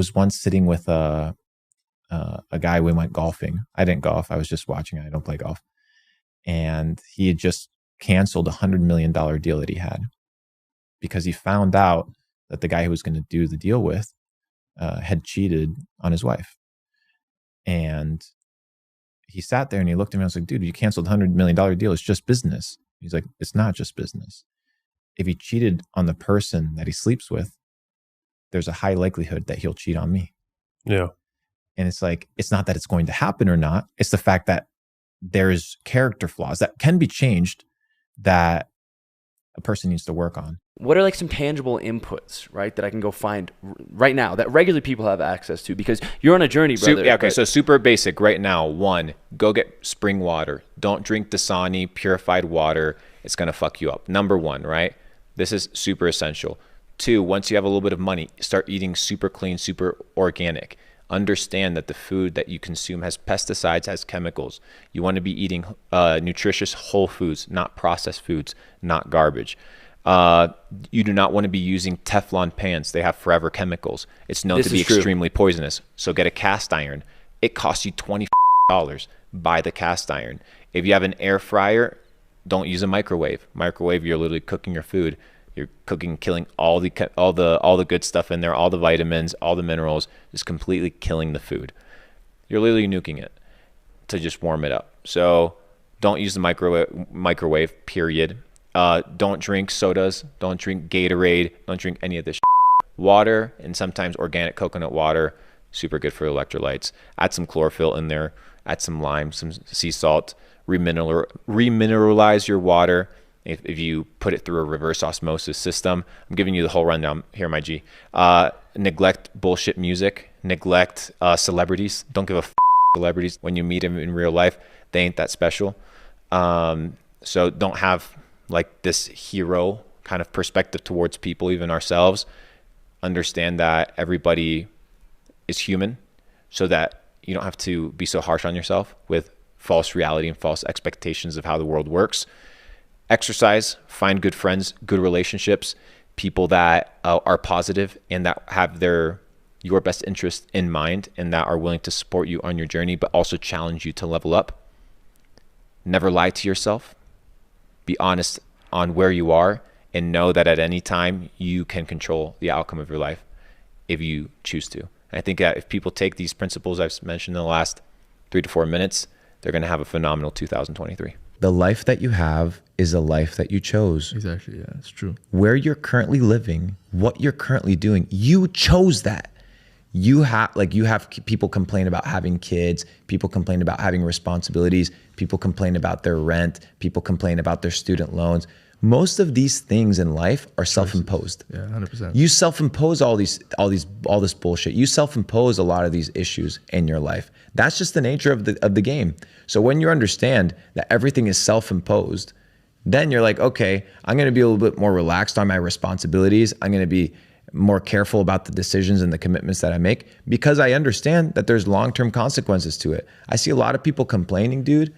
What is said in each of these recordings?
was once sitting with a guy. We went golfing. I didn't golf. I was just watching. I don't play golf. And he had just canceled $100 million deal that he had because he found out that the guy who was going to do the deal with had cheated on his wife. And he sat there and he looked at me and I was like, dude, you canceled a $100 million deal. It's just business. He's like, it's not just business. If he cheated on the person that he sleeps with, there's a high likelihood that he'll cheat on me. Yeah. And it's like, it's not that it's going to happen or not. It's the fact that there's character flaws that can be changed that a person needs to work on. What are like some tangible inputs, right, that I can go find right now that regular people have access to? Because you're on a journey, brother. Yeah, okay, so super basic right now. 1, go get spring water. Don't drink Dasani purified water. It's going to fuck you up. Number 1, right? This is super essential. 2, once you have a little bit of money, start eating super clean, super organic. Understand that the food that you consume has pesticides, has chemicals. You want to be eating nutritious whole foods, not processed foods, not garbage. You do not want to be using Teflon pans. They have forever chemicals. It's known to be extremely poisonous. So get a cast iron. It costs you $20. Buy the cast iron. If you have an air fryer, don't use a microwave. Microwave, you're literally cooking your food. You're cooking, killing all the good stuff in there, all the vitamins, all the minerals, just completely killing the food. You're literally nuking it to just warm it up. So don't use the microwave, period. Don't drink sodas. Don't drink Gatorade. Don't drink any of this shit. Water, and sometimes organic coconut water, super good for electrolytes. Add some chlorophyll in there. Add some lime, some sea salt. Remineralize your water. If you put it through a reverse osmosis system. I'm giving you the whole rundown here, my G. Neglect bullshit music. Neglect celebrities. Don't give a celebrities. When you meet them in real life, they ain't that special. So don't have like this hero kind of perspective towards people, even ourselves. Understand that everybody is human, so that you don't have to be so harsh on yourself with false reality and false expectations of how the world works. Exercise, find good friends, good relationships, people that are positive and that have your best interest in mind and that are willing to support you on your journey, but also challenge you to level up. Never lie to yourself. Be honest on where you are and know that at any time you can control the outcome of your life if you choose to. And I think that if people take these principles I've mentioned in the last 3 to 4 minutes, they're going to have a phenomenal 2023. The life that you have is a life that you chose. Exactly. Yeah, it's true. Where you're currently living, what you're currently doing, you chose that. You have people complain about having kids, people complain about having responsibilities, people complain about their rent, people complain about their student loans. Most of these things in life are self-imposed. Yeah, 100%. You self-impose all this bullshit. You self-impose a lot of these issues in your life. That's just the nature of the game. So when you understand that everything is self-imposed, then you're like, okay, I'm going to be a little bit more relaxed on my responsibilities. I'm going to be more careful about the decisions and the commitments that I make because I understand that there's long-term consequences to it. I see a lot of people complaining, dude,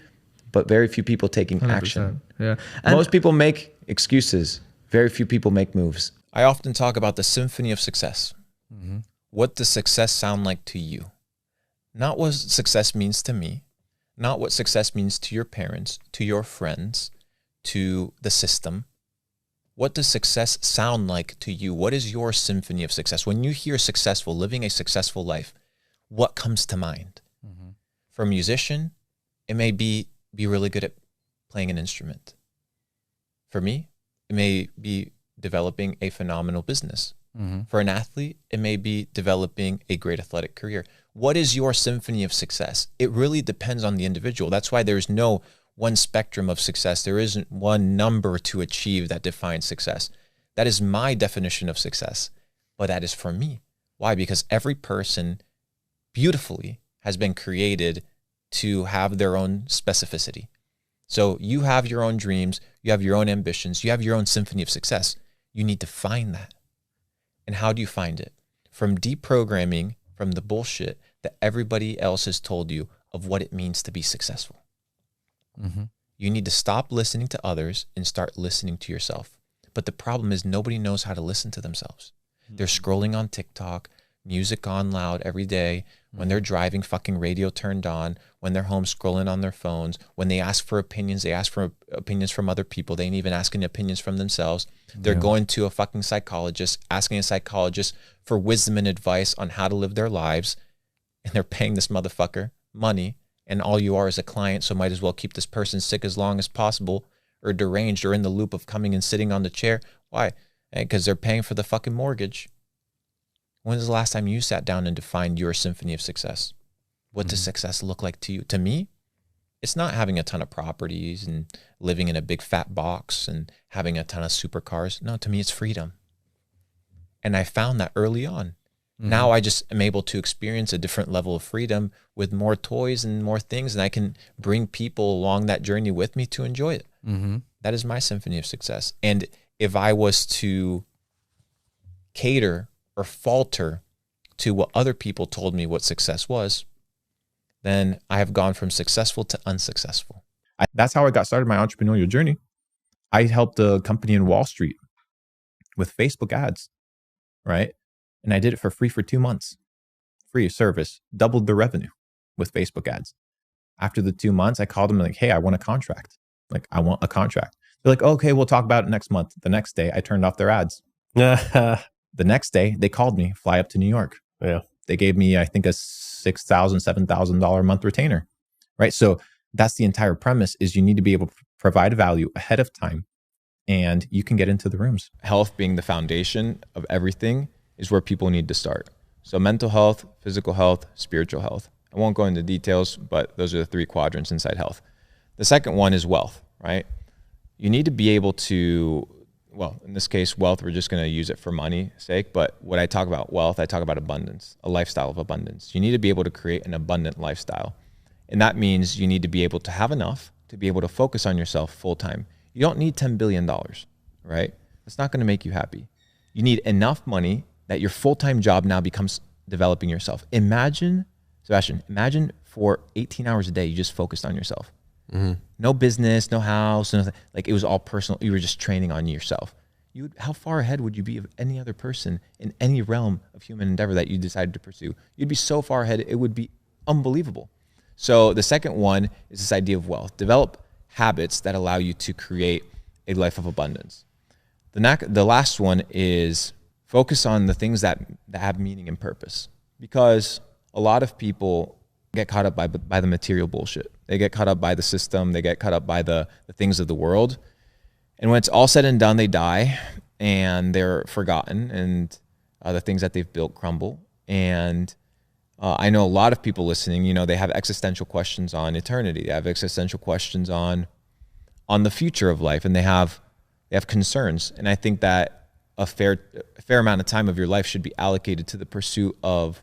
but very few people taking 100%. action. Yeah. Most people make excuses. Very few people make moves. I often talk about the symphony of success. Mm-hmm. What does success sound like to you? Not what success means to me, not what success means to your parents, to your friends, to the system. What does success sound like to you? What is your symphony of success? When you hear successful, living a successful life, what comes to mind? Mm-hmm. For a musician, it may be really good at playing an instrument. For me, it may be developing a phenomenal business. Mm-hmm. For an athlete, it may be developing a great athletic career. What is your symphony of success? It really depends on the individual. That's why there's no one spectrum of success. There isn't one number to achieve that defines success. That is my definition of success, but that is for me. Why? Because every person beautifully has been created to have their own specificity. So you have your own dreams, you have your own ambitions, you have your own symphony of success. You need to find that. And how do you find it? From deprogramming from the bullshit that everybody else has told you of what it means to be successful. Mm-hmm. You need to stop listening to others and start listening to yourself. But the problem is nobody knows how to listen to themselves. Mm-hmm. They're scrolling on TikTok, music on loud every day, when they're driving, fucking radio turned on, when they're home scrolling on their phones, when they ask for opinions, they ask for opinions from other people. They ain't even asking opinions from themselves. They're going to a fucking psychologist, asking a psychologist for wisdom and advice on how to live their lives. And they're paying this motherfucker money. And all you are is a client. So might as well keep this person sick as long as possible, or deranged, or in the loop of coming and sitting on the chair. Why? Because they're paying for the fucking mortgage. When was the last time you sat down and defined your symphony of success? What does success look like to you? To me, it's not having a ton of properties and living in a big fat box and having a ton of supercars. No, to me, it's freedom. And I found that early on. Now I just am able to experience a different level of freedom with more toys and more things, and I can bring people along that journey with me to enjoy it. That is my symphony of success. And if I was to cater or falter to what other people told me what success was, then I have gone from successful to unsuccessful. That's how I got started my entrepreneurial journey. I helped a company in Wall Street with Facebook ads, right? And I did it for free for 2 months. Free service, doubled the revenue with Facebook ads. After the 2 months, I called them like, hey, I want a contract. Like, I want a contract. They're like, okay, we'll talk about it next month. The next day, I turned off their ads. The next day, they called me, fly up to New York. Yeah. They gave me, I think, a $6,000, $7,000 a month retainer, right? So that's the entire premise, is you need to be able to provide value ahead of time, and you can get into the rooms. Health being the foundation of everything is where people need to start. So mental health, physical health, spiritual health. I won't go into details, but those are the 3 quadrants inside health. The second one is wealth, right? You need to be able to, well, in this case, wealth, we're just going to use it for money's sake. But when I talk about wealth, I talk about abundance, a lifestyle of abundance. You need to be able to create an abundant lifestyle. And that means you need to be able to have enough to be able to focus on yourself full time. You don't need $10 billion, right? That's not going to make you happy. You need enough money that your full-time job now becomes developing yourself. Imagine, Sebastian, imagine for 18 hours a day, you just focused on yourself. No business, no house, nothing. Like, it was all personal. You were just training on yourself. How far ahead would you be of any other person in any realm of human endeavor that you decided to pursue? You'd be so far ahead, it would be unbelievable. So the second one is this idea of wealth. Develop habits that allow you to create a life of abundance. The last one is focus on the things that have meaning and purpose, because a lot of people get caught up by the material bullshit. They get caught up by the system. They get caught up by the things of the world. And when it's all said and done, they die and they're forgotten, and the things that they've built crumble. And I know a lot of people listening, you know, they have existential questions on eternity. They have existential questions on the future of life, and they have concerns. And I think that a fair amount of time of your life should be allocated to the pursuit of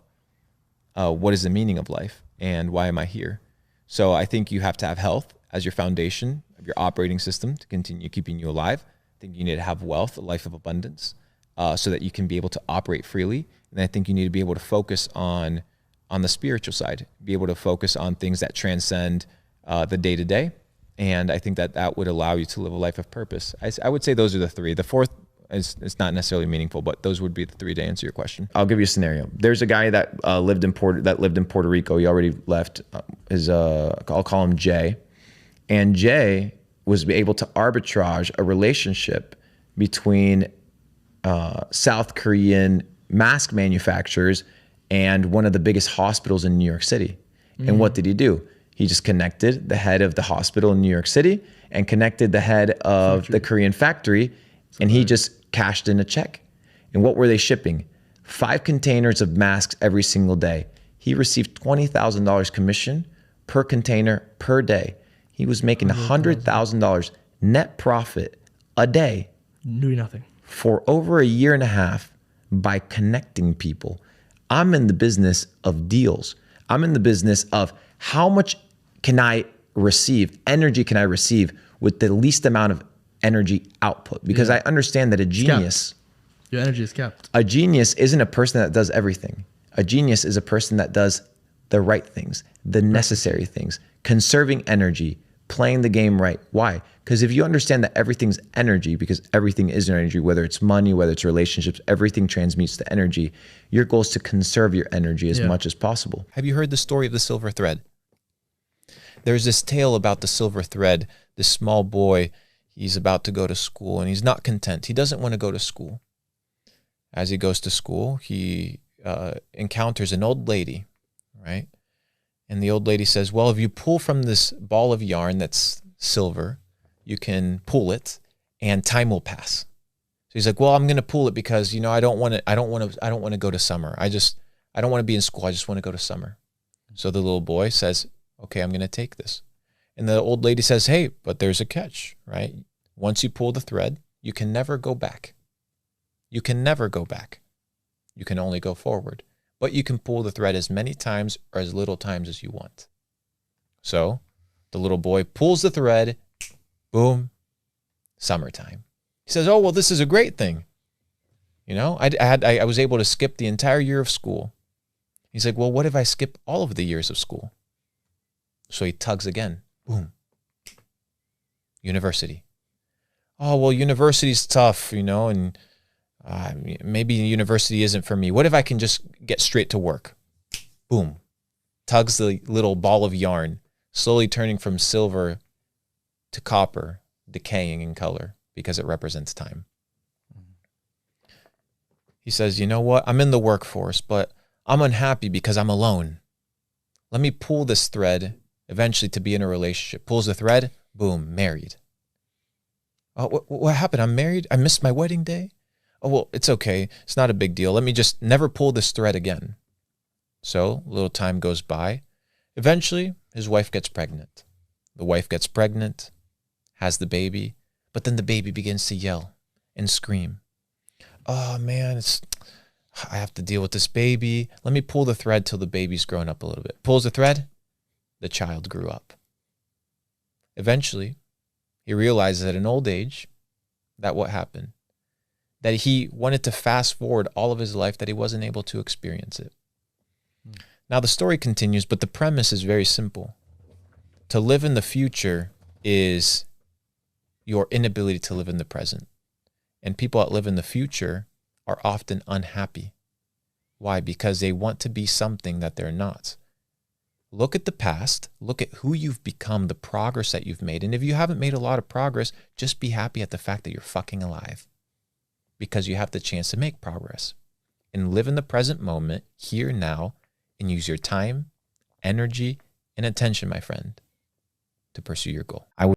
what is the meaning of life and why am I here? So I think you have to have health as your foundation of your operating system to continue keeping you alive. I think you need to have wealth, a life of abundance, so that you can be able to operate freely. And I think you need to be able to focus on the spiritual side, be able to focus on things that transcend the day-to-day. And I think that would allow you to live a life of purpose. I would say those are the 3. The fourth it's not necessarily meaningful, but those would be the 3 to answer your question. I'll give you a scenario. There's a guy that lived in Puerto Rico. He already left. I'll call him Jay, and Jay was able to arbitrage a relationship between South Korean mask manufacturers and one of the biggest hospitals in New York City. And what did he do? He just connected the head of the hospital in New York City and connected the head of the Korean factory, and he just cashed in a check. And what were they shipping? 5 containers of masks every single day. He received $20,000 commission per container per day. He was making $100,000 net profit a day. Doing nothing. For over a year and a half by connecting people. I'm in the business of deals. I'm in the business of how much can I receive, energy can I receive with the least amount of energy output, because I understand that a genius, your energy is capped. A genius isn't a person that does everything. A genius is a person that does the right things, the necessary things, conserving energy, playing the game right. Why? Because if you understand that everything's energy, because everything is energy, whether it's money, whether it's relationships, everything transmutes to energy. Your goal is to conserve your energy as much as possible. Have you heard the story of the silver thread? There's this tale about the silver thread. This small boy, he's about to go to school and he's not content. He doesn't want to go to school. As he goes to school, he encounters an old lady, right? And the old lady says, well, if you pull from this ball of yarn that's silver, you can pull it and time will pass. So he's like, well, I'm going to pull it because, you know, I don't want to go to summer. I don't want to be in school. I just want to go to summer. So the little boy says, okay, I'm going to take this. And the old lady says, hey, but there's a catch, right? Once you pull the thread, you can never go back. You can never go back. You can only go forward. But you can pull the thread as many times or as little times as you want. So the little boy pulls the thread, boom, summertime. He says, oh, well, this is a great thing. You know, I was able to skip the entire year of school. He's like, well, what if I skip all of the years of school? So he tugs again, boom, university. Oh, well, university's tough, you know, and maybe university isn't for me. What if I can just get straight to work? Boom. Tugs the little ball of yarn, slowly turning from silver to copper, decaying in color because it represents time. He says, you know what? I'm in the workforce, but I'm unhappy because I'm alone. Let me pull this thread eventually to be in a relationship. Pulls the thread, boom, married. Oh, what happened? I'm married? I missed my wedding day? Oh, well, it's okay. It's not a big deal. Let me just never pull this thread again. So a little time goes by. Eventually, his wife gets pregnant. The wife gets pregnant, has the baby, but then the baby begins to yell and scream. Oh, man, I have to deal with this baby. Let me pull the thread till the baby's grown up a little bit. Pulls the thread, the child grew up. Eventually, he realizes at an old age that what happened? That he wanted to fast forward all of his life, that he wasn't able to experience it. Now the story continues, but the premise is very simple. To live in the future is your inability to live in the present. And people that live in the future are often unhappy. Why? Because they want to be something that they're not. Look at the past, look at who you've become, the progress that you've made. And if you haven't made a lot of progress, just be happy at the fact that you're fucking alive. Because you have the chance to make progress. And live in the present moment, here, now, and use your time, energy, and attention, my friend, to pursue your goal.